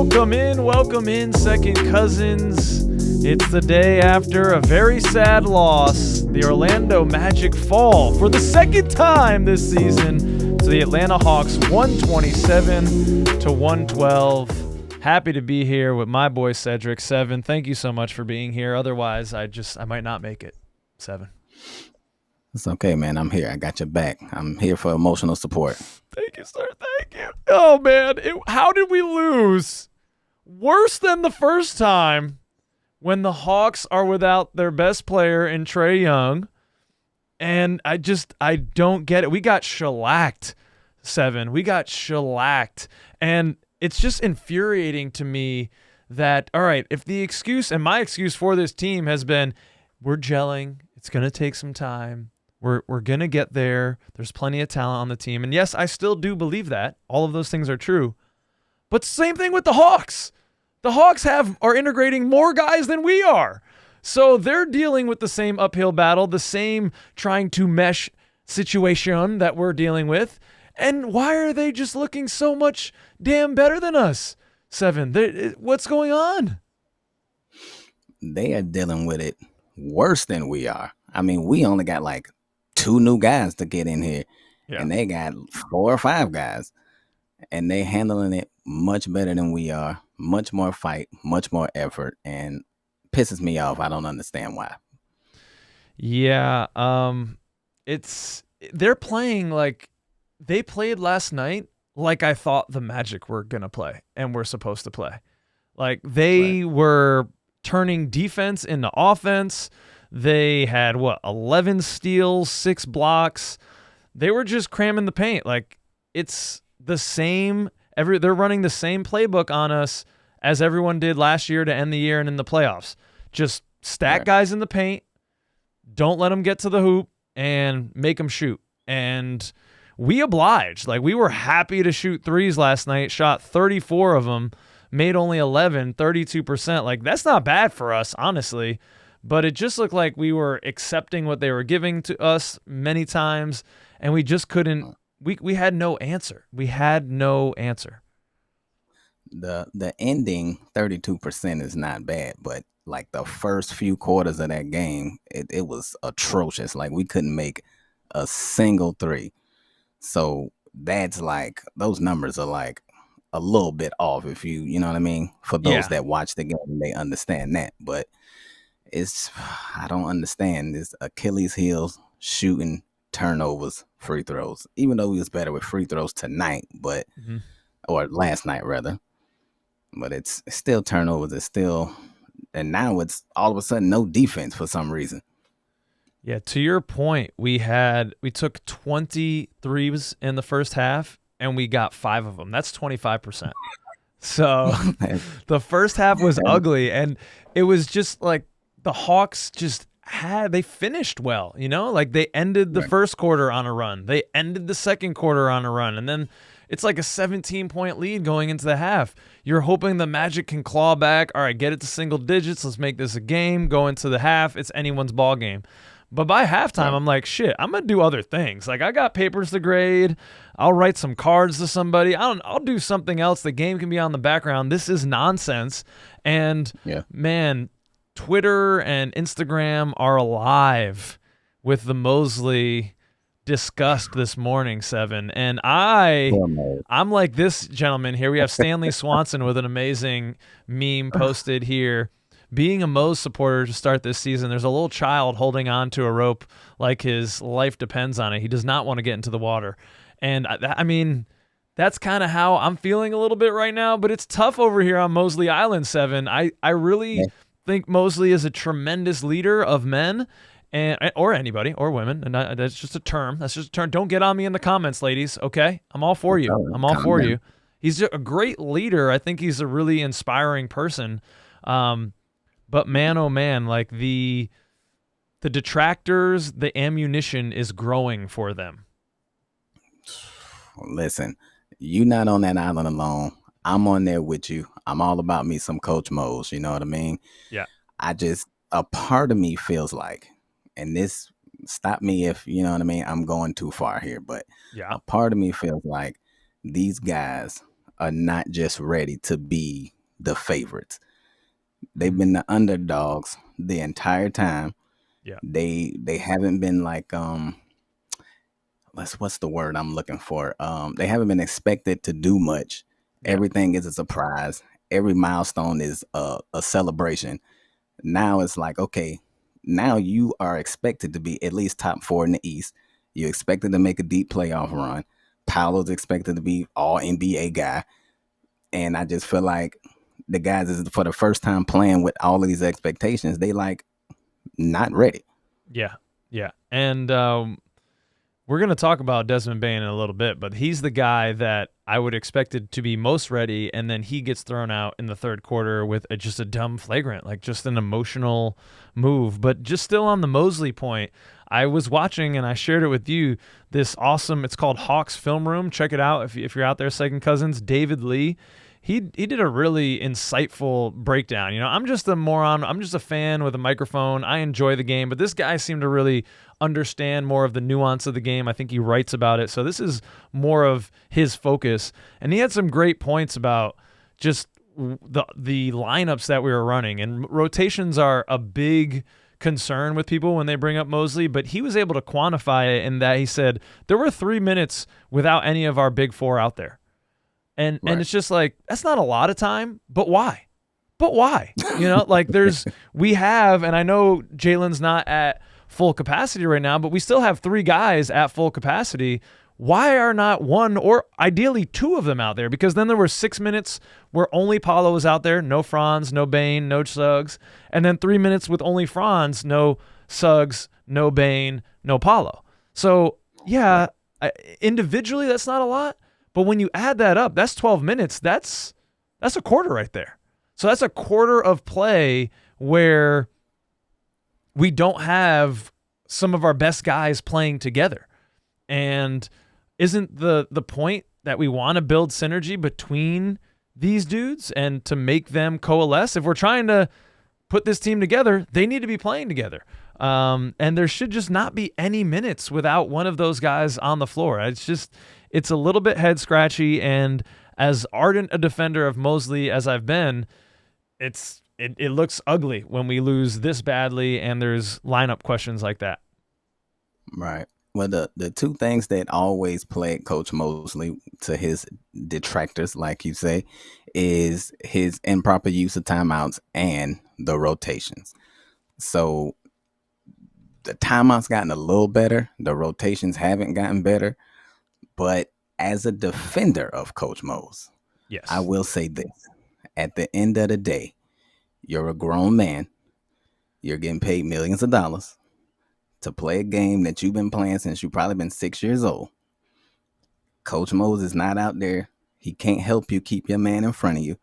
Welcome in, second cousins. It's the day after a very sad loss. The Orlando Magic fall for the second time this season to the Atlanta Hawks, 127-112. Happy to be here with my boy Cedric. Seven, thank you so much for being here. Otherwise, I might not make it. Seven. It's okay, man. I'm here. I got your back. I'm here for emotional support. Thank you, sir. Thank you. Oh, man. How did we lose? Worse than the first time when the Hawks are without their best player in Trae Young. And I don't get it. We got shellacked, Seven. We got shellacked. And it's just infuriating to me that, all right, if the excuse, and my excuse for this team has been, we're gelling. It's going to take some time. We're going to get there. There's plenty of talent on the team. And yes, I still do believe that. All of those things are true. But same thing with the Hawks. The Hawks are integrating more guys than we are. So they're dealing with the same uphill battle, the same trying to mesh situation that we're dealing with. And why are they just looking so much damn better than us? Seven, what's going on? They are dealing with it worse than we are. I mean, we only got like 2 new guys to get in here, and they got 4 or 5 guys, and they handling it much better than we are. Much more fight, much more effort, and pisses me off. I don't understand why. Yeah, they're playing like they played last night like I thought the Magic were going to play and were supposed to play. Like they were turning defense into offense. They had 11 steals, 6 blocks. They were just cramming the paint. Like it's the same they're running the same playbook on us as everyone did last year to end the year and in the playoffs. Just stack guys in the paint, don't let them get to the hoop, and make them shoot. And we obliged. Like, we were happy to shoot threes last night, shot 34 of them, made only 11, 32%. Like, that's not bad for us, honestly. But it just looked like we were accepting what they were giving to us many times, and we just couldn't. We had no answer. We had no answer. The ending 32% is not bad, but like the first few quarters of that game, it was atrocious. Like we couldn't make a single three. So that's like, those numbers are like a little bit off, if you know what I mean? For those that watch the game, they understand that. But I don't understand this Achilles heel shooting, turnovers, free throws, even though he was better with free throws tonight, but or last night rather, but it's still turnovers. It's still, and now it's all of a sudden no defense for some reason. Yeah, to your point, we took 23s in the first half and we got 5 of them. That's 25%. So the first half was ugly, and it was just like the Hawks they finished well, like they ended the first quarter on a run. They ended the second quarter on a run. And then it's like a 17-point lead going into the half. You're hoping the Magic can claw back. All right, get it to single digits. Let's make this a game. Go into the half. It's anyone's ball game. But by halftime, I'm like, shit, I'm going to do other things. Like, I got papers to grade. I'll write some cards to somebody. I'll do something else. The game can be on the background. This is nonsense. And, man, Twitter and Instagram are alive with the Mosley discussed this morning, Seven. And I'm like this gentleman here. We have Stanley Swanson with an amazing meme posted here. Being a Mose supporter to start this season, there's a little child holding on to a rope like his life depends on it. He does not want to get into the water. And I mean, that's kind of how I'm feeling a little bit right now, but it's tough over here on Mosley Island, Seven. I really think Mosley is a tremendous leader of men, or anybody, or women, and that's just a term. That's just a term. Don't get on me in the comments, ladies, okay? I'm all for you. I'm all for you. He's a great leader. I think he's a really inspiring person. But man, oh man, like the detractors, the ammunition is growing for them. Listen, you're not on that island alone. I'm on there with you. I'm all about me some Coach Mose, you know what I mean? Yeah. A part of me feels like, and this, stop me if, you know what I mean, I'm going too far here, but a part of me feels like these guys are not just ready to be the favorites. They've been the underdogs the entire time. Yeah. They haven't been like what's the word I'm looking for? They haven't been expected to do much. Yeah. Everything is a surprise. Every milestone is a celebration. Now it's like, okay, now you are expected to be at least top 4 in the East. You're expected to make a deep playoff run. Paolo's expected to be all NBA guy. And I just feel like the guys is for the first time playing with all of these expectations. They like not ready. Yeah. Yeah. And we're going to talk about Desmond Bane in a little bit, but he's the guy that I would expected to be most ready, and then he gets thrown out in the third quarter with just a dumb flagrant, like just an emotional move. But just still on the Mosley point, I was watching, and I shared it with you, this awesome, it's called Hawks Film Room. Check it out if you're out there, Second Cousins. David Lee. He did a really insightful breakdown. You know, I'm just a moron. I'm just a fan with a microphone. I enjoy the game, but this guy seemed to really understand more of the nuance of the game. I think he writes about it. So this is more of his focus. And he had some great points about just the lineups that we were running. And rotations are a big concern with people when they bring up Mosley, but he was able to quantify it in that he said there were 3 minutes without any of our big four out there. And it's just like, that's not a lot of time, but why? But why? You know, like we have, and I know Jalen's not at full capacity right now, but we still have 3 guys at full capacity. Why are not 1 or ideally 2 of them out there? Because then there were 6 minutes where only Paolo was out there, no Franz, no Bane, no Suggs, and then 3 minutes with only Franz, no Suggs, no Bane, no Paolo. So yeah, individually that's not a lot. But when you add that up, that's 12 minutes. That's a quarter right there. So that's a quarter of play where we don't have some of our best guys playing together. And isn't the point that we want to build synergy between these dudes and to make them coalesce? If we're trying to put this team together, they need to be playing together. And there should just not be any minutes without one of those guys on the floor. It's a little bit head scratchy, and as ardent a defender of Mosley as I've been, it looks ugly when we lose this badly and there's lineup questions like that. Right. Well, the 2 things that always plague Coach Mosley, to his detractors, like you say, is his improper use of timeouts and the rotations. So the timeouts gotten a little better. The rotations haven't gotten better. But as a defender of Coach Mose, yes, I will say this. At the end of the day, you're a grown man. You're getting paid millions of dollars to play a game that you've been playing since you've probably been 6 years old. Coach Mose is not out there. He can't help you keep your man in front of you.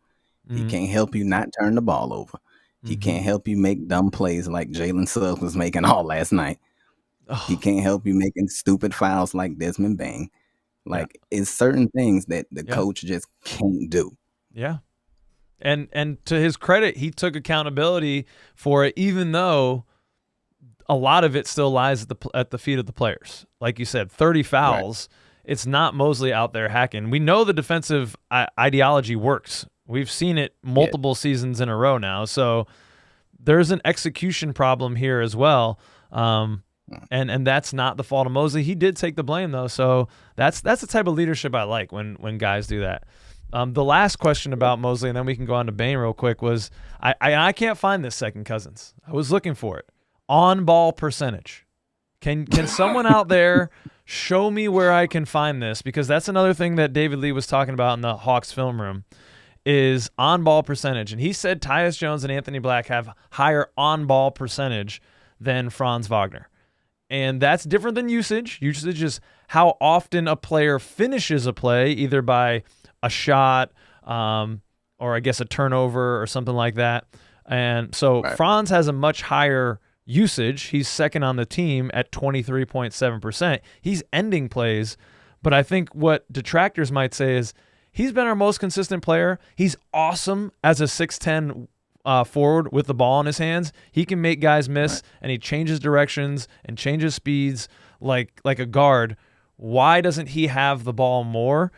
Mm-hmm. He can't help you not turn the ball over. He can't help you make dumb plays like Jalen Suggs was making all last night. Oh. He can't help you making stupid fouls like Desmond Bane. Like, it's certain things that the coach just can't do. Yeah. And to his credit, he took accountability for it, even though a lot of it still lies at the feet of the players. Like you said, 30 fouls. Right. It's not Mosley out there hacking. We know the defensive ideology works. We've seen it multiple seasons in a row now. So there's an execution problem here as well. And that's not the fault of Mosley. He did take the blame, though. So that's the type of leadership I like when guys do that. The last question about Mosley, and then we can go on to Bane real quick, was I can't find this, Second Cousins. I was looking for it. On-ball percentage. Can someone out there show me where I can find this? Because that's another thing that David Lee was talking about in the Hawks film room is on-ball percentage. And he said Tyus Jones and Anthony Black have higher on-ball percentage than Franz Wagner. And that's different than usage. Usage is how often a player finishes a play, either by a shot or I guess a turnover or something like that. And so Franz has a much higher usage. He's second on the team at 23.7%. He's ending plays. But I think what detractors might say is he's been our most consistent player. He's awesome as a 6'10" forward with the ball in his hands. He can make guys miss, and he changes directions and changes speeds like a guard. Why doesn't he have the ball more?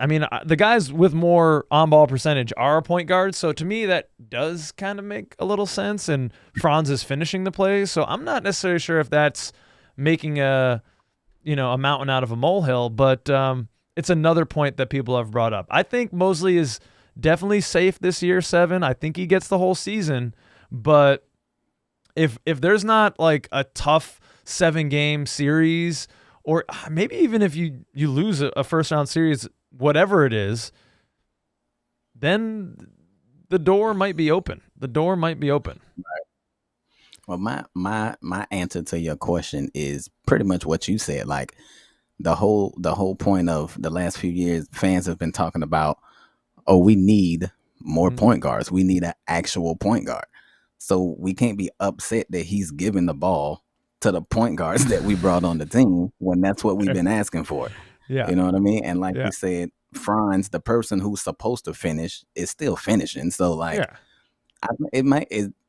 I mean, the guys with more on-ball percentage are point guards, so to me that does kind of make a little sense, and Franz is finishing the plays, so I'm not necessarily sure if that's making a mountain out of a molehill, but it's another point that people have brought up. I think Mosley is definitely safe this year, 7. I think he gets the whole season, but if there's not like a tough 7-game series, or maybe even if you lose a first-round series, whatever it is, then the door might be open. The door might be open. Right. Well, my answer to your question is pretty much what you said. Like the whole point of the last few years, fans have been talking about, oh, we need more point guards. We need an actual point guard. So we can't be upset that he's giving the ball to the point guards that we brought on the team when that's what we've been asking for. Yeah. You know what I mean? And like you said, Franz, the person who's supposed to finish, is still finishing. So like,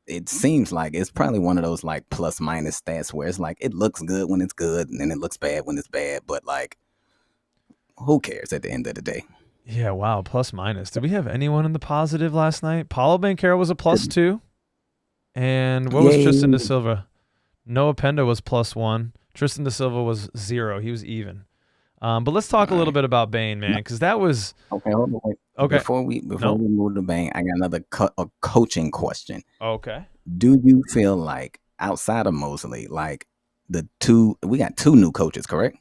it seems like it's probably one of those like plus minus stats where it's like it looks good when it's good and then it looks bad when it's bad. But like, who cares at the end of the day? Yeah. Wow. Plus minus. Did we have anyone in the positive last night? Paulo Banchero was a +2, and what was Tristan da Silva? Noah Penda was +1. Tristan da Silva was 0. He was even. But let's talk a little bit about Bane, man, because that was okay. Hold on, wait. Okay. Before we move to Bane, I got another coaching question. Okay. Do you feel like outside of Mosley, like we got 2 new coaches, correct?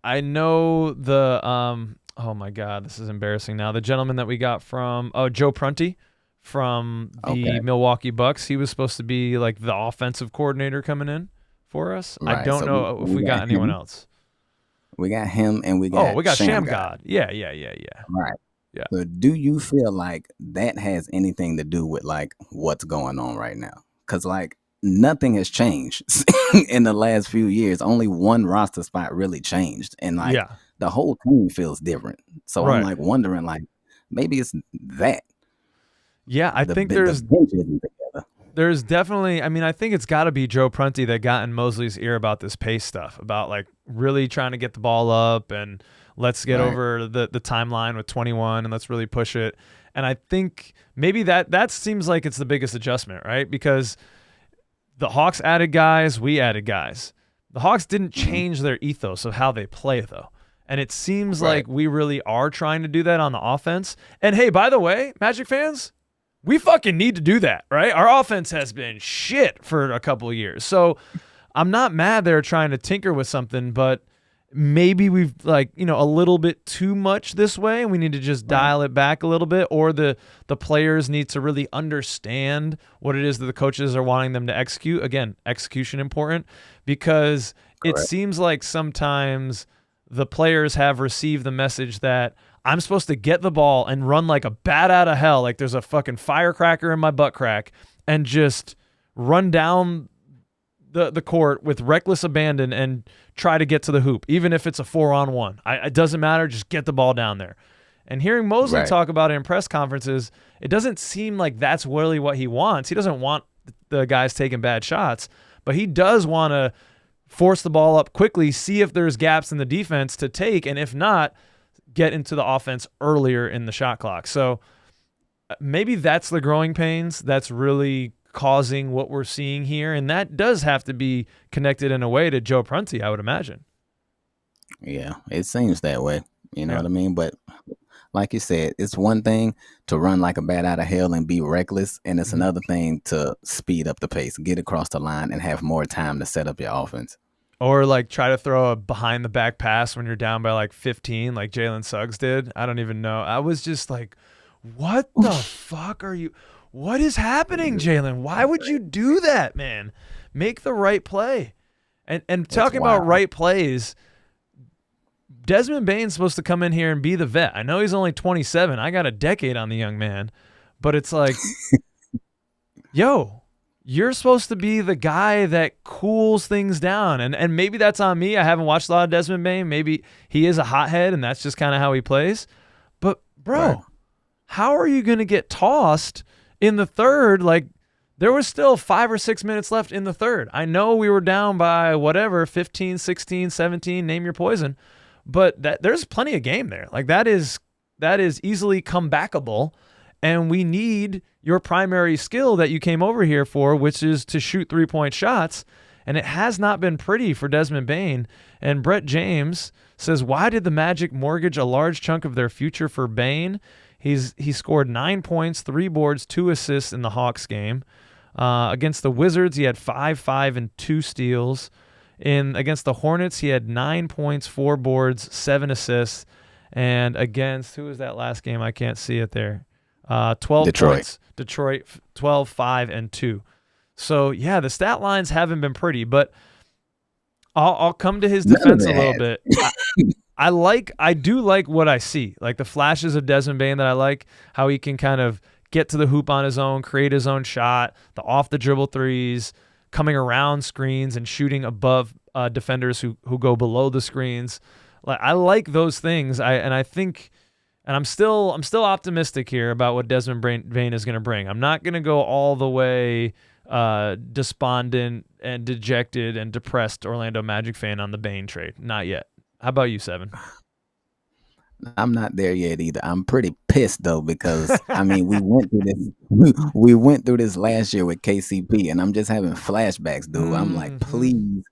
I know the oh my God, this is embarrassing now. The gentleman that we got from Joe Prunty from the Milwaukee Bucks. He was supposed to be like the offensive coordinator coming in for us. Right. I don't know if we got anyone else. We got him, and we got Shammgod. Yeah. Right. Yeah. So do you feel like that has anything to do with like what's going on right now? Because like nothing has changed in the last few years. Only one roster spot really changed, and like the whole team feels different. So I'm like wondering, like maybe it's that. Yeah, I think there's definitely, I mean, I think it's got to be Joe Prunty that got in Mosley's ear about this pace stuff, about like really trying to get the ball up and let's get over the timeline with 21 and let's really push it. And I think maybe that seems like it's the biggest adjustment, right? Because the Hawks added guys, we added guys. The Hawks didn't change their ethos of how they play, though. And it seems like we really are trying to do that on the offense. And hey, by the way, Magic fans, we fucking need to do that, right? Our offense has been shit for a couple of years. So I'm not mad they're trying to tinker with something, but maybe we've like, a little bit too much this way and we need to just dial it back a little bit, or the players need to really understand what it is that the coaches are wanting them to execute. Again, execution important, because it seems like sometimes the players have received the message that I'm supposed to get the ball and run like a bat out of hell, like there's a fucking firecracker in my butt crack, and just run down the court with reckless abandon and try to get to the hoop, even if it's a 4-on-1. It doesn't matter, just get the ball down there. And hearing Mosley talk about it in press conferences, it doesn't seem like that's really what he wants. He doesn't want the guys taking bad shots, but he does want to force the ball up quickly, see if there's gaps in the defense to take, and if not, get into the offense earlier in the shot clock. So maybe that's the growing pains that's really causing what we're seeing here, and that does have to be connected in a way to Joe Prunty, I would imagine. Yeah, it seems that way. You know what I mean? But like you said, it's one thing to run like a bat out of hell and be reckless, and it's another thing to speed up the pace, get across the line, and have more time to set up your offense. Or like try to throw a behind the back pass when you're down by like 15, like Jalen Suggs did. I don't even know. I was just like, what the fuck are you? What is happening, Jalen? Why would you do that, man? Make the right play. And talking about right plays, Desmond Bane's supposed to come in here and be the vet. I know he's only 27. I got a decade on the young man. But it's like, yo, you're supposed to be the guy that cools things down. And maybe that's on me. I haven't watched a lot of Desmond Bane. Maybe he is a hothead and that's just kind of how he plays. But, bro, how are you going to get tossed in the third? Like, there was still 5 or 6 minutes left in the third. I know we were down by whatever, 15, 16, 17, name your poison. but there's plenty of game there. Like that is easily comebackable, and we need your primary skill that you came over here for, which is to shoot 3-point shots. And it has not been pretty for Desmond Bane. And Brett James says, why did the Magic mortgage a large chunk of their future for Bane? He scored 9 points, 3 boards, 2 assists in the Hawks game. Against the Wizards, he had 5, and 2 steals. Against the Hornets, he had 9 points, 4 boards, 7 assists. And against, who was that last game? I can't see it there. 12 points. Detroit, 12, 5, and 2. So, yeah, the stat lines haven't been pretty, but I'll come to his defense a little bit. I do like what I see, like the flashes of Desmond Bane that I like, how he can kind of get to the hoop on his own, create his own shot, the off-the-dribble threes, coming around screens and shooting above defenders who go below the screens. Like I like those things. I'm still optimistic here about what Desmond Bane is going to bring. I'm not going to go all the way despondent and dejected and depressed Orlando Magic fan on the Bane trade. Not yet. How about you, Seven? I'm not there yet either. I'm pretty pissed though because I mean we went through this. We went through this last year with KCP, and I'm just having flashbacks, dude. I'm like, please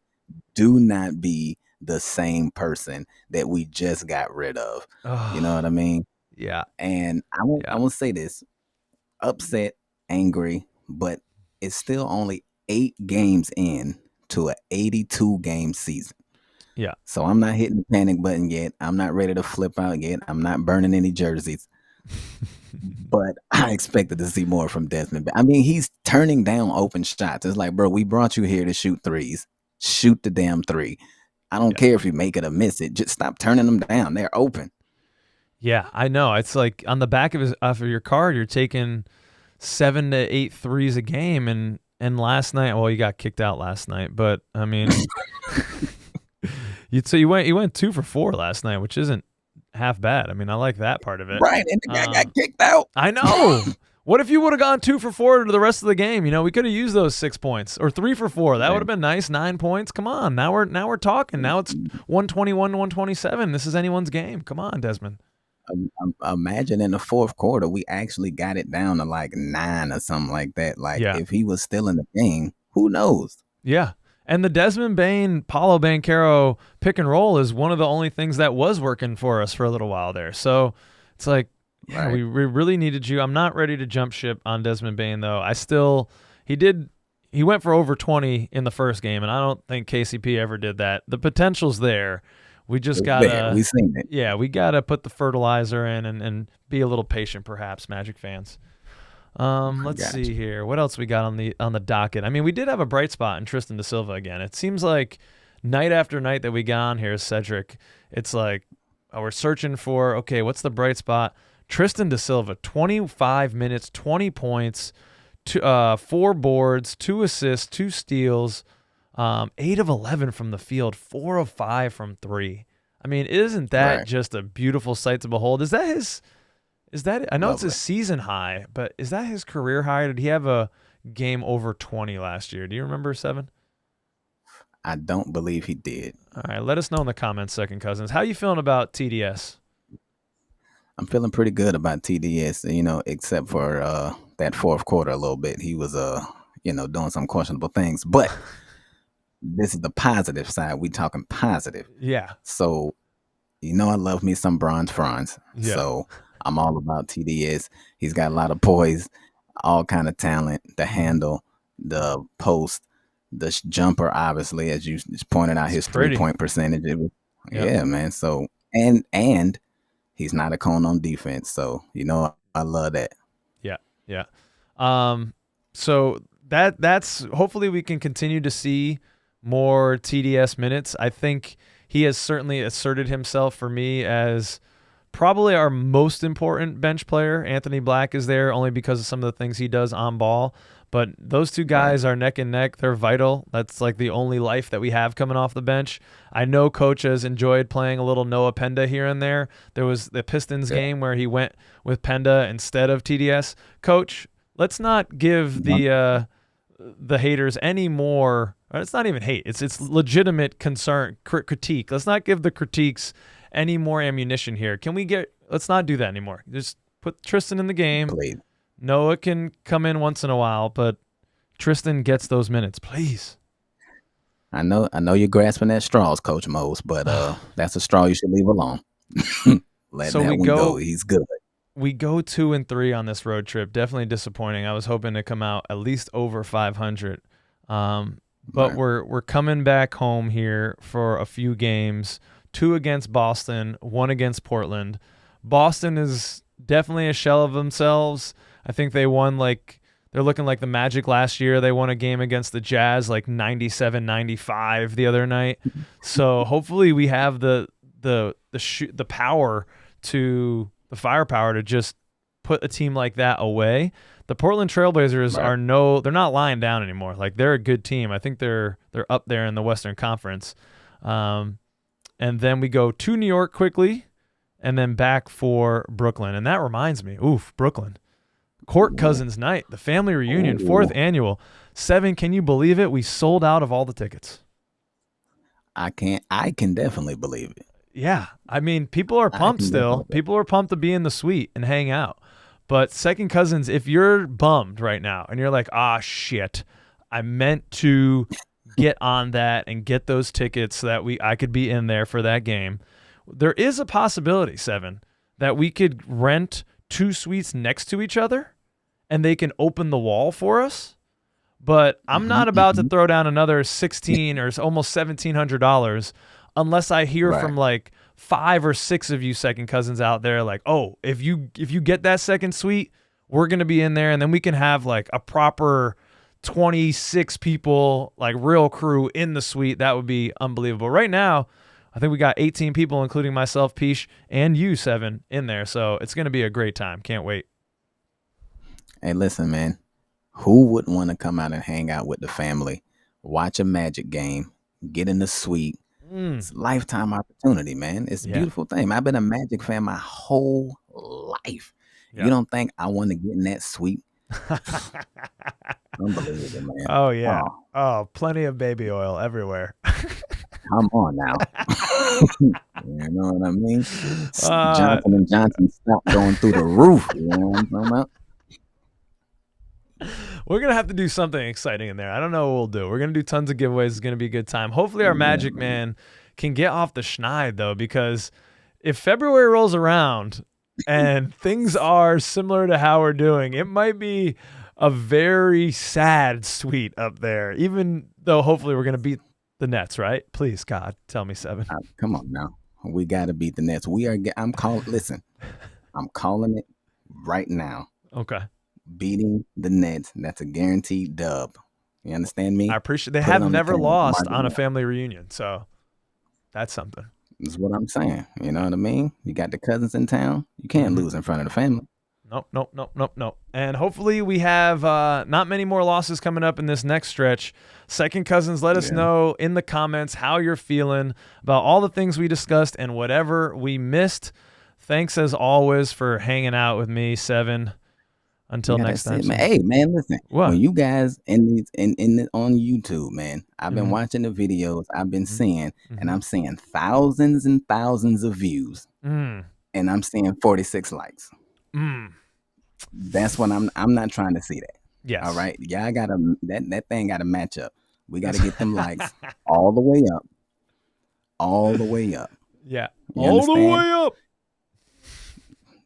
do not be the same person that we just got rid of. You know what I mean? Yeah. And I won't say this: upset, angry, but it's still only 8 games in to an 82 game season. Yeah. So I'm not hitting the panic button yet. I'm not ready to flip out yet. I'm not burning any jerseys. But I expected to see more from Desmond. I mean, he's turning down open shots. It's like, bro, we brought you here to shoot threes. Shoot the damn 3. I don't care if you make it or miss it. Just stop turning them down. They're open. Yeah, I know. It's like on the back of your card, you're taking 7 to 8 threes a game, and last night, well, you got kicked out last night, but I mean, you went 2 for 4 last night, which isn't half bad. I mean, I like that part of it. Right, and the guy got kicked out. I know. What if you would have gone 2 for 4 to the rest of the game? You know, we could have used those 6 points or 3 for 4. That would have been nice. 9 points. Come on, now we're talking. Now it's 121, 127. This is anyone's game. Come on, Desmond. Imagine in the fourth quarter, we actually got it down to like 9 or something like that. Like if he was still in the game, who knows? Yeah. And the Desmond Bane, Paolo Banchero pick and roll is one of the only things that was working for us for a little while there. So it's like, yeah, we really needed you. I'm not ready to jump ship on Desmond Bane, though. He went for over 20 in the first game, and I don't think KCP ever did that. The potential's there. We just gotta, we've seen it. Yeah, we gotta put the fertilizer in and be a little patient, perhaps, Magic fans. Let's see here. What else we got on the docket? I mean, we did have a bright spot in Tristan da Silva again. It seems like night after night that we got on here, Cedric, it's like we're searching for, okay, what's the bright spot? Tristan da Silva, 25 minutes, 20 points, 4 boards, 2 assists, 2 steals, 8 of 11 from the field, 4 of 5 from 3. I mean, isn't that just a beautiful sight to behold? Is that I know it's a season high, but is that his career high? Did he have a game over 20 last year? Do you remember, Seven? I don't believe he did. All right, let us know in the comments, Second Cousins. How you feeling about TDS? I'm feeling pretty good about TDS, you know, except for that fourth quarter a little bit. He was, doing some questionable things. But this is the positive side. We talking positive. Yeah. So, I love me some Bronze Franz. Yeah. So I'm all about TDS. He's got a lot of poise, all kind of talent, the handle, the post, the jumper, obviously, as you just pointed out, his 3-point percentage. Yeah, man. So, and he's not a cone on defense. So, I love that. Yeah. Yeah. So that's hopefully we can continue to see more TDS minutes. I think he has certainly asserted himself for me as probably our most important bench player. Anthony Black is there only because of some of the things he does on ball. But those two guys are neck and neck. They're vital. That's like the only life that we have coming off the bench. I know Coach has enjoyed playing a little Noah Penda here and there. There was the Pistons game where he went with Penda instead of TDS. Coach, let's not give the haters any more. It's not even hate. It's legitimate concern, critique. Let's not give the critiques any more ammunition here. Can we let's not do that anymore. Just put Tristan in the game. Please. Noah can come in once in a while, but Tristan gets those minutes, please. I know you're grasping at straws, Coach Mose, but that's a straw you should leave alone. Let that one go. He's good. We go 2-3 on this road trip. Definitely disappointing. I was hoping to come out at least over 500. But right. we're coming back home here for a few games. 2 against Boston, 1 against Portland. Boston is definitely a shell of themselves. I think they won they're looking like the Magic last year. They won a game against the Jazz 97-95 the other night. So hopefully we have the power to the firepower to just put a team like that away. The Portland Trailblazers right. They're not lying down anymore. They're a good team. I think they're up there in the Western Conference. And then we go to New York quickly and then back for Brooklyn. And that reminds me, Brooklyn. Court Cousins night, the family reunion, 4th annual. 7, can you believe it? We sold out of all the tickets. I can definitely believe it. Yeah. I mean, people are pumped still. People are pumped to be in the suite and hang out. But Second Cousins, if you're bummed right now and you're like, shit, I meant to get on that and get those tickets so that I could be in there for that game. There is a possibility, 7, that we could rent 2 suites next to each other and they can open the wall for us. But I'm not about to throw down another $1,600 or almost $1,700 unless I hear from 5 or 6 of you Second Cousins out there if you get that second suite, we're going to be in there, and then we can have a proper 26 people, real crew in the suite. That would be unbelievable. Right now, I think we got 18 people, including myself, Peach, and you, 7, in there. So it's going to be a great time. Can't wait. Hey, listen, man. Who wouldn't want to come out and hang out with the family, watch a Magic game, get in the suite? It's a lifetime opportunity, man. It's a beautiful thing. I've been a Magic fan my whole life. Yep. You don't think I want to get in that suite? Unbelievable, man. Oh, yeah. Oh, plenty of baby oil everywhere. Come on now. You know what I mean? Johnson & Johnson stopped going through the roof. You know what I'm talking about? We're going to have to do something exciting in there. I don't know what we'll do. We're going to do tons of giveaways. It's going to be a good time. Hopefully our Magic man can get off the schneid, though, because if February rolls around and things are similar to how we're doing, it might be a very sad suite up there, even though hopefully we're going to beat the Nets, right? Please, God, tell me 7. Come on now. We got to beat the Nets. I'm calling it right now. Okay. Beating the Nets. That's a guaranteed dub. You understand me? I appreciate. They have never lost on a family reunion, so that's something. That's what I'm saying. You know what I mean? You got the cousins in town. You can't lose in front of the family. Nope. And hopefully we have not many more losses coming up in this next stretch. Second Cousins, let us know in the comments how you're feeling about all the things we discussed and whatever we missed. Thanks as always for hanging out with me, 7. Until next time. Hey, man, listen. What? When you guys on YouTube, man, I've been watching the videos. I've been seeing, and I'm seeing thousands and thousands of views, and I'm seeing 46 likes. That's what I'm not trying to see that. Yes. All right. Yeah, I gotta that thing gotta match up. We gotta get them likes all the way up. All the way up. Yeah. All the way up.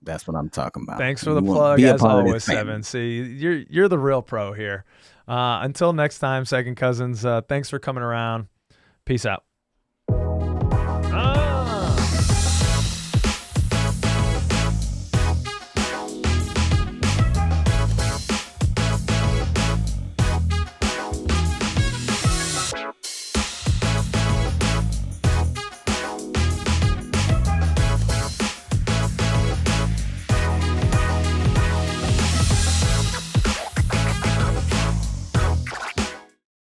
That's what I'm talking about. Thanks for the plug, as always, 7. See, you're the real pro here. Until next time, Second Cousins, thanks for coming around. Peace out.